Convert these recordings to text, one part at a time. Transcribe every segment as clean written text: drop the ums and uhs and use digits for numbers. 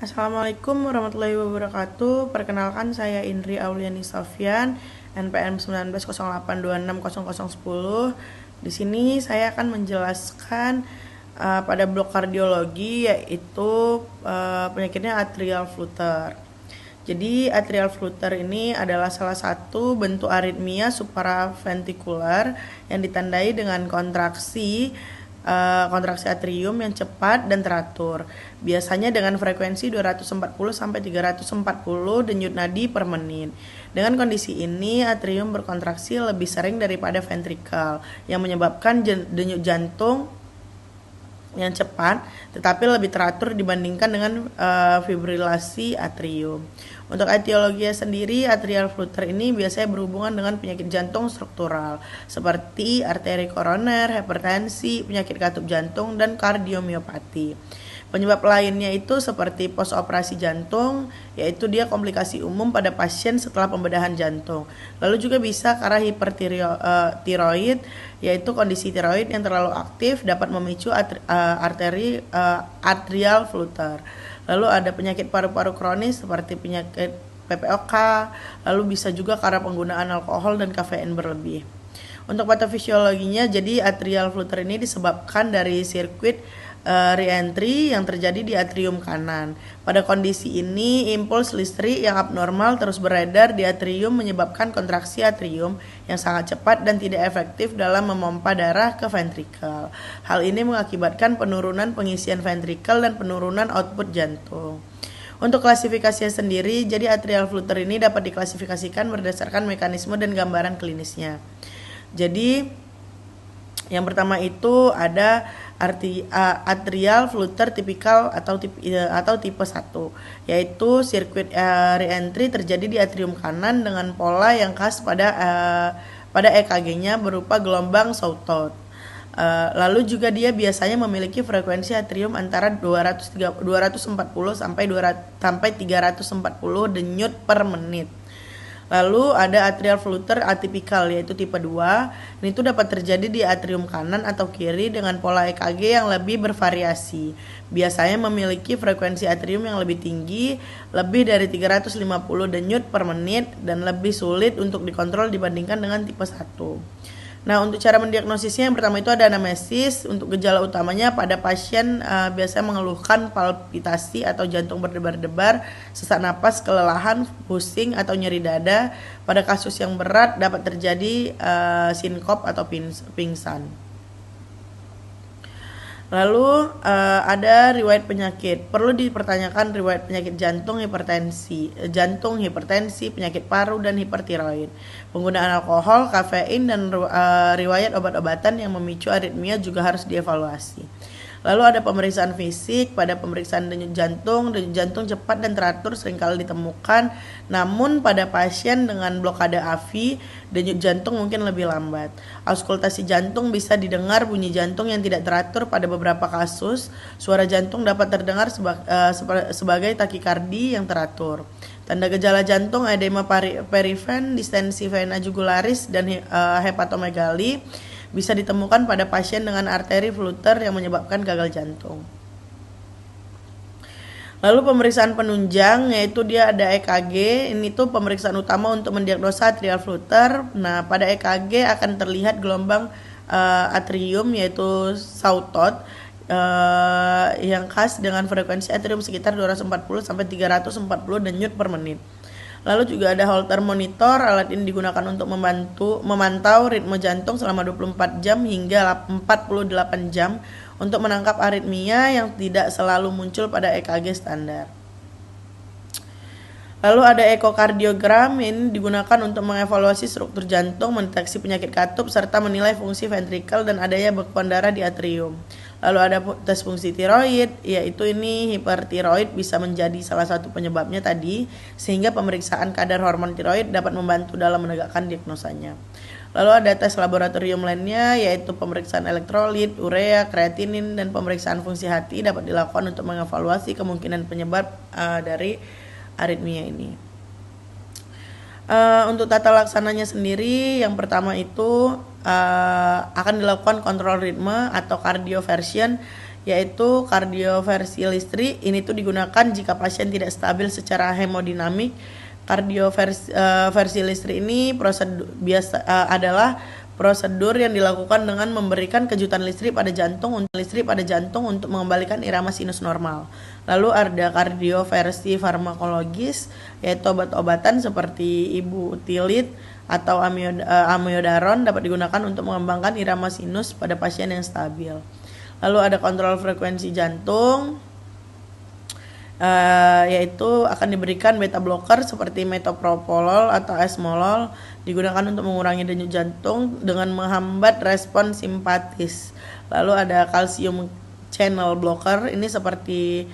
Assalamualaikum warahmatullahi wabarakatuh. Perkenalkan saya Indri Auliani Sofyan, NPM 1908260010. Di sini saya akan menjelaskan pada blok kardiologi, yaitu penyakitnya atrial flutter. Jadi atrial flutter ini adalah salah satu bentuk aritmia supraventrikular yang ditandai dengan kontraksi atrium yang cepat dan teratur. Biasanya dengan frekuensi 240 sampai 340 denyut nadi per menit. Dengan kondisi ini, atrium berkontraksi lebih sering daripada ventrikel yang menyebabkan denyut jantung yang cepat tetapi lebih teratur dibandingkan dengan fibrilasi atrium. Untuk etiologinya sendiri, atrial flutter ini biasanya berhubungan dengan penyakit jantung struktural seperti arteri koroner, hipertensi, penyakit katup jantung, dan kardiomiopati. Penyebab lainnya itu seperti postoperasi jantung, yaitu dia komplikasi umum pada pasien setelah pembedahan jantung. Lalu juga bisa karena hipertiroid, yaitu kondisi tiroid yang terlalu aktif dapat memicu atrial flutter. Lalu ada penyakit paru-paru kronis seperti penyakit PPOK, lalu bisa juga karena penggunaan alkohol dan kafein berlebih. Untuk patofisiologinya, jadi atrial flutter ini disebabkan dari sirkuit re-entry yang terjadi di atrium kanan. Pada kondisi ini, impuls listrik yang abnormal terus beredar di atrium menyebabkan kontraksi atrium yang sangat cepat dan tidak efektif dalam memompa darah ke ventrikel. Hal ini mengakibatkan penurunan pengisian ventrikel dan penurunan output jantung. Untuk klasifikasinya sendiri, jadi atrial flutter ini dapat diklasifikasikan berdasarkan mekanisme dan gambaran klinisnya. Jadi yang pertama itu ada atrial flutter tipikal atau tipe 1, yaitu sirkuit re-entry terjadi di atrium kanan dengan pola yang khas pada EKG-nya berupa gelombang sawtooth. Lalu juga dia biasanya memiliki frekuensi atrium antara 240 sampai 340 denyut per menit. Lalu ada atrial flutter atipikal, yaitu tipe 2. Ini tuh dapat terjadi di atrium kanan atau kiri dengan pola EKG yang lebih bervariasi. Biasanya memiliki frekuensi atrium yang lebih tinggi, lebih dari 350 denyut per menit, dan lebih sulit untuk dikontrol dibandingkan dengan tipe 1. Nah, untuk cara mendiagnosisnya, yang pertama itu ada anamnesis. Untuk gejala utamanya pada pasien biasanya mengeluhkan palpitasi atau jantung berdebar-debar, sesak napas, kelelahan, pusing atau nyeri dada. Pada kasus yang berat dapat terjadi sinkop atau pingsan. Lalu ada riwayat penyakit. Perlu dipertanyakan riwayat penyakit jantung, hipertensi, penyakit paru, dan hipertiroid. Penggunaan alkohol, kafein, dan riwayat obat-obatan yang memicu aritmia juga harus dievaluasi. Lalu ada pemeriksaan fisik. Pada pemeriksaan denyut jantung cepat dan teratur seringkali ditemukan, namun pada pasien dengan blokade AV, denyut jantung mungkin lebih lambat. Auskultasi jantung bisa didengar bunyi jantung yang tidak teratur pada beberapa kasus. Suara jantung dapat terdengar sebagai takikardi yang teratur. Tanda gejala jantung edema perifen, distensi vena jugularis, dan hepatomegali bisa ditemukan pada pasien dengan arteri flutter yang menyebabkan gagal jantung. Lalu pemeriksaan penunjang, yaitu dia ada EKG. Ini tuh pemeriksaan utama untuk mendiagnosa atrial flutter. Nah, pada EKG akan terlihat gelombang atrium, yaitu sawtooth, yang khas dengan frekuensi atrium sekitar 240 sampai 340 denyut per menit. Lalu juga ada Holter monitor. Alat ini digunakan untuk memantau ritme jantung selama 24 jam hingga 48 jam untuk menangkap aritmia yang tidak selalu muncul pada EKG standar. Lalu ada ekokardiogram. Ini digunakan untuk mengevaluasi struktur jantung, mendeteksi penyakit katup, serta menilai fungsi ventrikel dan adanya bekuan darah di atrium. Lalu ada tes fungsi tiroid, yaitu ini hipertiroid bisa menjadi salah satu penyebabnya tadi, sehingga pemeriksaan kadar hormon tiroid dapat membantu dalam menegakkan diagnosanya. Lalu ada tes laboratorium lainnya, yaitu pemeriksaan elektrolit, urea, kreatinin, dan pemeriksaan fungsi hati dapat dilakukan untuk mengevaluasi kemungkinan penyebab dari aritmia ini. Untuk tata laksananya sendiri, yang pertama itu akan dilakukan kontrol ritme atau cardioversion, yaitu kardioversilistri. Ini tuh digunakan jika pasien tidak stabil secara hemodinamik. Kardioversilistri ini adalah prosedur yang dilakukan dengan memberikan kejutan listrik pada jantung untuk mengembalikan irama sinus normal. Lalu ada kardioversi farmakologis, yaitu obat-obatan seperti ibutilit atau amiodaron dapat digunakan untuk mengembangkan irama sinus pada pasien yang stabil. Lalu ada kontrol frekuensi jantung, yaitu akan diberikan beta blocker seperti metoprolol atau esmolol, digunakan untuk mengurangi denyut jantung dengan menghambat respon simpatis. Lalu ada kalsium channel blocker, ini seperti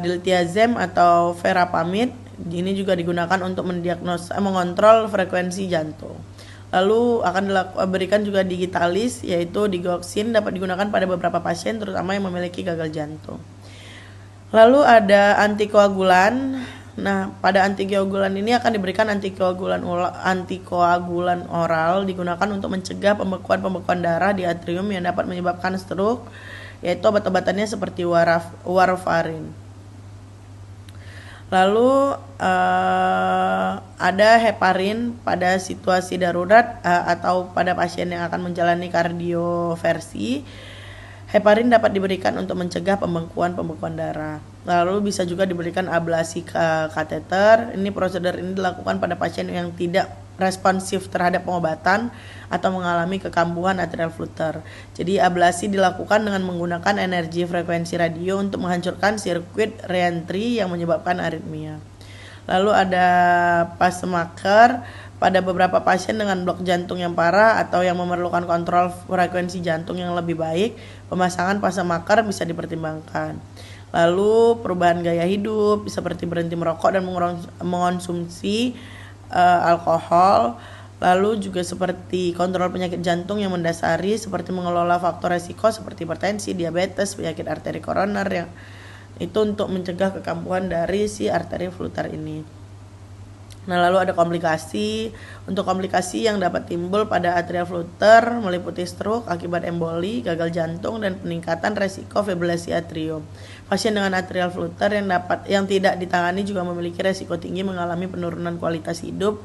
diltiazem atau verapamid. Ini juga digunakan untuk mengontrol frekuensi jantung. Lalu akan diberikan juga digitalis, yaitu digoxin, dapat digunakan pada beberapa pasien terutama yang memiliki gagal jantung. Lalu ada antikoagulan. Nah, pada antikoagulan ini akan diberikan antikoagulan oral, digunakan untuk mencegah pembekuan darah di atrium yang dapat menyebabkan stroke, yaitu obat-obatannya seperti warfarin. Lalu ada heparin pada situasi darurat atau pada pasien yang akan menjalani kardioversi. Heparin dapat diberikan untuk mencegah pembekuan darah. Lalu bisa juga diberikan ablasi kateter. Ini prosedur ini dilakukan pada pasien yang tidak responsif terhadap pengobatan atau mengalami kekambuhan atrial flutter. Jadi ablasi dilakukan dengan menggunakan energi frekuensi radio untuk menghancurkan sirkuit reentry yang menyebabkan aritmia. Lalu ada pacemaker pada beberapa pasien dengan blok jantung yang parah atau yang memerlukan kontrol frekuensi jantung yang lebih baik, pemasangan pacemaker bisa dipertimbangkan. Lalu perubahan gaya hidup seperti berhenti merokok dan mengonsumsi alkohol. Lalu juga seperti kontrol penyakit jantung yang mendasari seperti mengelola faktor resiko seperti hipertensi, diabetes, penyakit arteri koroner yang itu untuk mencegah kekambuhan dari si arteri flutter ini. Nah, lalu ada komplikasi. Untuk komplikasi yang dapat timbul pada atrial flutter meliputi stroke akibat emboli, gagal jantung, dan peningkatan resiko fibrilasi atrium. Pasien dengan atrial flutter yang tidak ditangani juga memiliki resiko tinggi mengalami penurunan kualitas hidup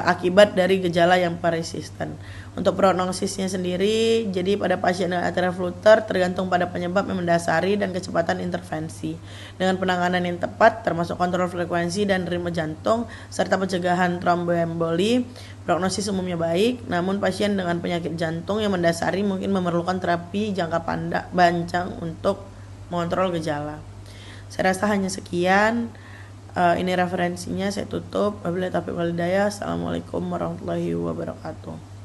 akibat dari gejala yang persisten. Untuk prognosisnya sendiri, jadi pada pasien dengan atrial flutter tergantung pada penyebab yang mendasari dan kecepatan intervensi. Dengan penanganan yang tepat, termasuk kontrol frekuensi dan ritme jantung, serta pencegahan tromboemboli, prognosis umumnya baik. Namun pasien dengan penyakit jantung yang mendasari mungkin memerlukan terapi jangka panjang untuk mengontrol gejala. Saya rasa hanya sekian. Ini referensinya, saya tutup. Wabillahi taufiq wal hidayah. Assalamualaikum warahmatullahi wabarakatuh.